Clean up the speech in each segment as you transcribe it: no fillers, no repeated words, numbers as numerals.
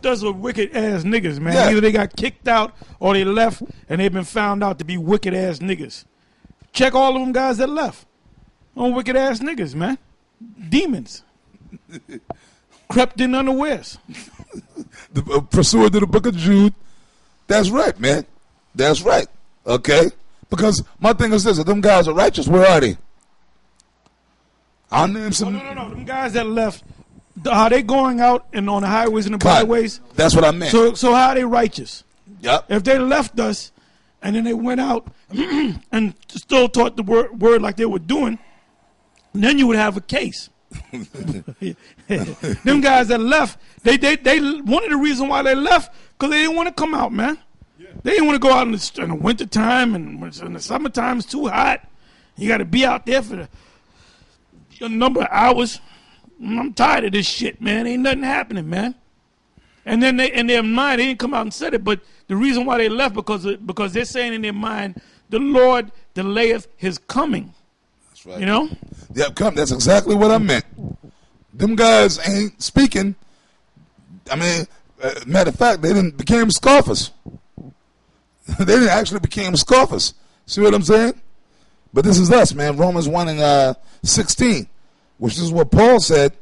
us are wicked ass niggas, man. Yeah. Either they got kicked out or they left and they've been found out to be wicked ass niggas. Check all of them guys that left. On wicked ass niggas, man. Demons. Crept in unawares. Pursuant to the book of Jude. That's right, man. That's right. Okay? Because my thing is this, if them guys are righteous, where are they? I'll name some. No. Them guys that left, are they going out and on the highways and the byways? That's what I meant. So how are they righteous? Yep. If they left us and then they went out and still taught the word like they were doing, then you would have a case. Them guys that left, they one of the reasons why they left, because they didn't want to come out, man. They didn't want to go out in the winter time, and in the summertime it's too hot. You got to be out there for a number of hours. I'm tired of this shit, man. Ain't nothing happening, man. And then in their mind, they didn't come out and said it, but the reason why they left because they're saying in their mind, the Lord delayeth his coming. That's right. You know? Yep, that's exactly what I meant. Them guys ain't speaking. I mean, matter of fact, they didn't became scoffers. They didn't actually became scoffers. See what I'm saying? But this is us, man. Romans 1 and 16, which is what Paul said.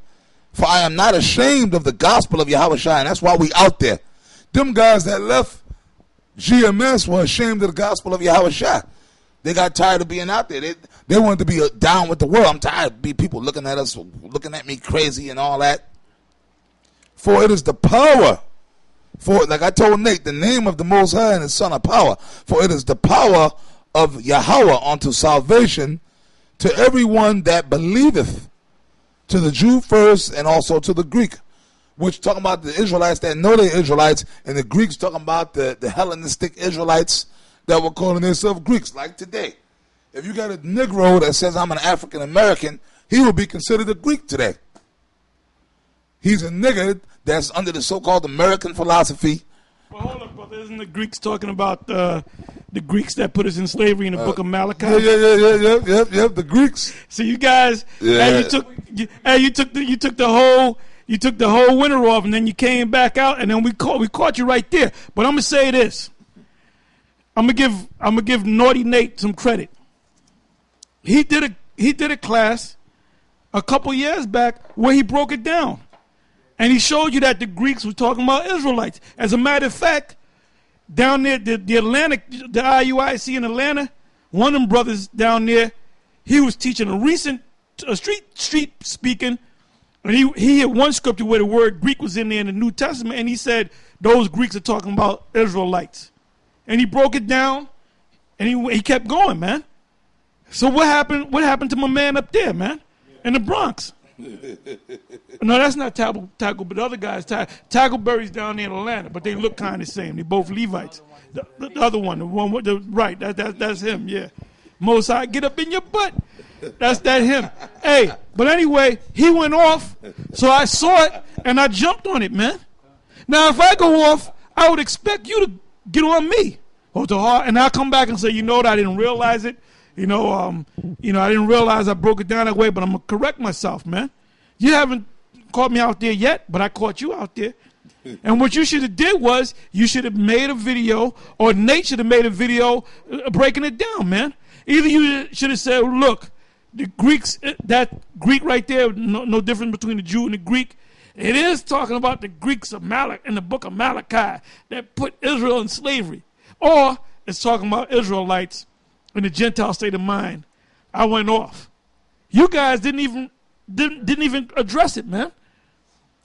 For I am not ashamed of the gospel of Yahushua, and that's why we out there. Them guys that left GMS were ashamed of the gospel of Yahushua. They got tired of being out there. They wanted to be down with the world. I'm tired of people looking at us, looking at me crazy and all that. For it is the power. For, like I told Nate, the name of the Most High and the Son of Power. For it is the power of Yahweh unto salvation to everyone that believeth, to the Jew first and also to the Greek. Which talking about the Israelites that know they're Israelites, and the Greeks talking about the Hellenistic Israelites that were calling themselves Greeks, like today. If you got a Negro that says I'm an African American, he will be considered a Greek today. He's a nigger that's under the so-called American philosophy. Well, hold up, brother. Isn't the Greeks talking about the Greeks that put us in slavery in the book of Malachi? Yeah, the Greeks. So you guys, you took the whole winter off, and then you came back out, and then we caught you right there. But I'm gonna say this. I'm gonna give Naughty Nate some credit. He did a class a couple years back where he broke it down. And he showed you that the Greeks were talking about Israelites. As a matter of fact, down there, the Atlantic, the IUIC in Atlanta, one of them brothers down there, he was teaching a street speaking, and he had one scripture where the word Greek was in there in the New Testament, and he said those Greeks are talking about Israelites. And he broke it down, and he kept going, man. So what happened to my man up there, man, in the Bronx? No, that's not Tackle, but the other guys, Tackleberry's down there in Atlanta, but they look kind of the same. They both Levites. The other one, the one with the right, that's him, yeah. Mosai, get up in your butt. That's him. Hey, but anyway, he went off, so I saw it, and I jumped on it, man. Now, if I go off, I would expect you to get on me. And I'll come back and say, you know what, I didn't realize it. I didn't realize I broke it down that way, but I'm going to correct myself, man. You haven't caught me out there yet, but I caught you out there. And what you should have did was you should have made a video, or Nate should have made a video breaking it down, man. Either you should have said, look, the Greeks, that Greek right there, no difference between the Jew and the Greek. It is talking about the Greeks of in the book of Malachi that put Israel in slavery. Or it's talking about Israelites in the Gentile state of mind. I went off. You guys didn't even address it, man.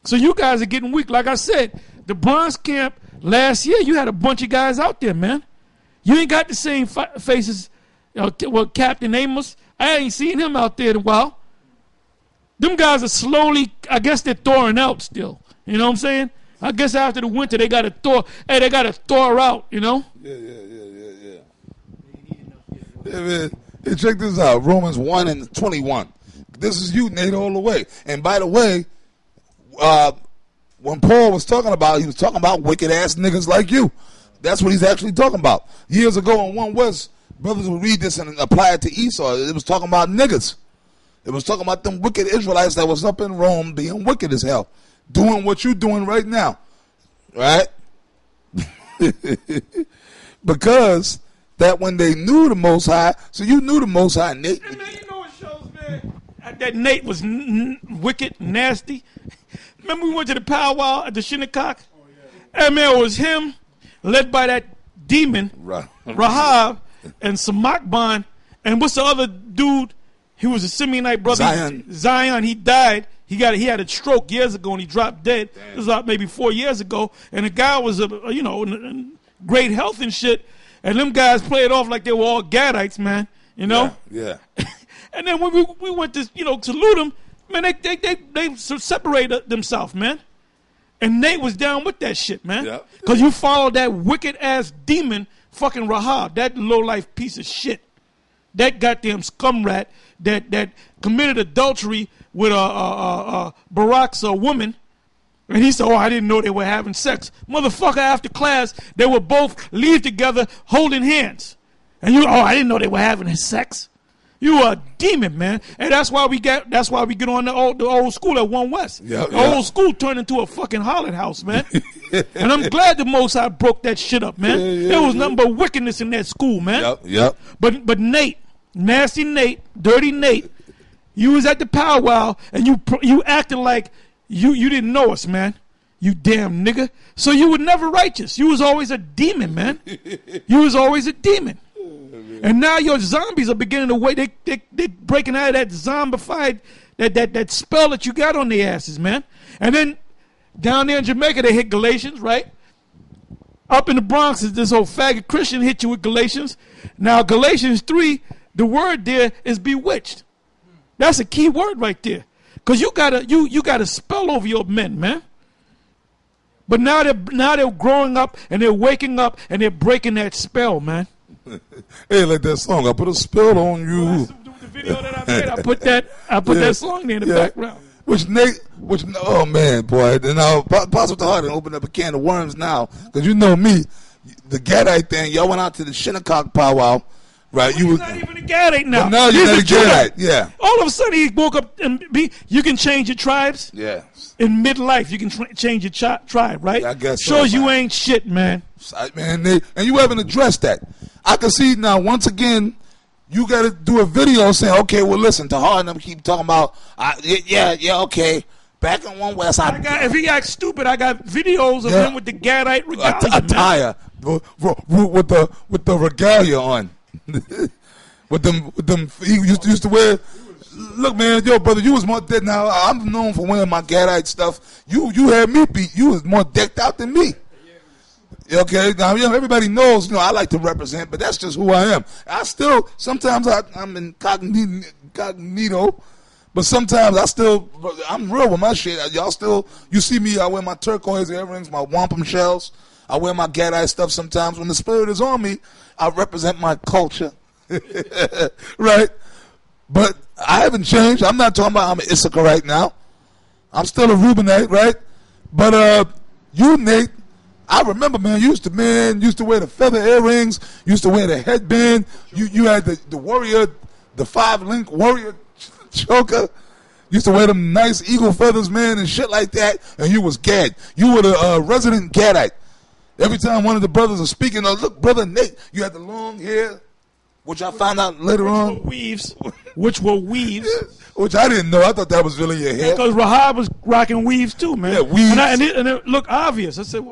So you guys are getting weak. Like I said, the Bronze Camp last year, you had a bunch of guys out there, man. You ain't got the same faces. Captain Amos, I ain't seen him out there in a while. Them guys are slowly, I guess they're thawing out still. You know what I'm saying? I guess after the winter they got to thaw. Hey, they got to thaw out, you know? Yeah, man. Hey, check this out. Romans 1 and 21. This is you, Nate, all the way. And by the way, when Paul was talking about, he was talking about wicked-ass niggas like you. That's what he's actually talking about. Years ago in One West, brothers would read this and apply it to Esau. It was talking about niggas. It was talking about them wicked Israelites that was up in Rome being wicked as hell. Doing what you're doing right now. right? Because that when they knew the Most High, so you knew the Most High, Nate. And man, you know what shows, man? That Nate was wicked, nasty. Remember we went to the powwow at the Shinnecock? Oh, yeah. And man, it was him, led by that demon, Rahab, and Samakban, and what's the other dude? He was a Simeonite brother. Zion. He died. He had a stroke years ago and he dropped dead. Damn. This was about maybe 4 years ago. And the guy was in great health and shit. And them guys played off like they were all Gadites, man. You know? Yeah. And then when we went to salute them, man, they separated themselves, man. And Nate was down with that shit, man. Because you followed that wicked ass demon, fucking Rahab, that low life piece of shit. That goddamn scum rat that committed adultery with Barak's woman. And he said, oh, I didn't know they were having sex. Motherfucker, after class, they would both leave together holding hands. And I didn't know they were having sex. You are a demon, man. And that's why we get on the old school at One West. Old school turned into a fucking harlot house, man. And I'm glad the Most High broke that shit up, man. There was nothing but wickedness in that school, man. But Nate, nasty Nate, dirty Nate, you was at the powwow and you acting like you didn't know us, man. You damn nigga. So you were never righteous. You was always a demon, man. You was always a demon. And now your zombies are beginning to wait. They breaking out of that zombified, that spell that you got on their asses, man. And then down there in Jamaica, they hit Galatians, right? Up in the Bronx, this old faggot Christian hit you with Galatians. Now Galatians 3, the word there is bewitched. That's a key word right there. Because you got a spell over your men, man. But now they're growing up and they're waking up and they're breaking that spell, man. Hey, like that song, I put a spell on you. Well, the video that I made, I put that song there in the background. Oh man, boy. Now, Possible to Heart and open up a can of worms now. Because you know me, the Gadite thing, y'all went out to the Shinnecock powwow, right? Well, not even a Gadite now. But now you're not a Gadite, yeah. All of a sudden he woke up and you can change your tribes. Yeah. In midlife, you can change your tribe, right? Yeah, I guess Shows so, you ain't shit, man. Man, and you haven't addressed that. I can see now, once again, you got to do a video saying, okay, well, listen, to Hard and them keep talking about, okay, back in One West. If he acts stupid, I got videos of him with the Gadite regalia. Attire. With the regalia on. with them, he used to wear. Look, man, yo, brother, you was more dead. Now, I'm known for wearing my Gadite stuff. You had me beat. You was more decked out than me. Okay, now everybody knows. I like to represent, but that's just who I am. I still sometimes I'm incognito, but sometimes I'm real with my shit. You see me. I wear my turquoise earrings, my wampum shells. I wear my Gadite stuff sometimes. When the spirit is on me, I represent my culture, right? But I haven't changed. I'm not talking about I'm an Issachar right now. I'm still a Reubenite, right? But you, Nate. I remember, man, used to wear the feather earrings, used to wear the headband. You had the warrior, the 5-link warrior choker. Used to wear them nice eagle feathers, man, and shit like that. And you was Gad. You were the resident Gadite. Every time one of the brothers was speaking, look, brother Nate, you had the long hair, which I found out later on. Which were weaves. Which I didn't know. I thought that was really your hair. Because Rahab was rocking weaves too, man. Yeah, weaves. And it looked obvious. I said,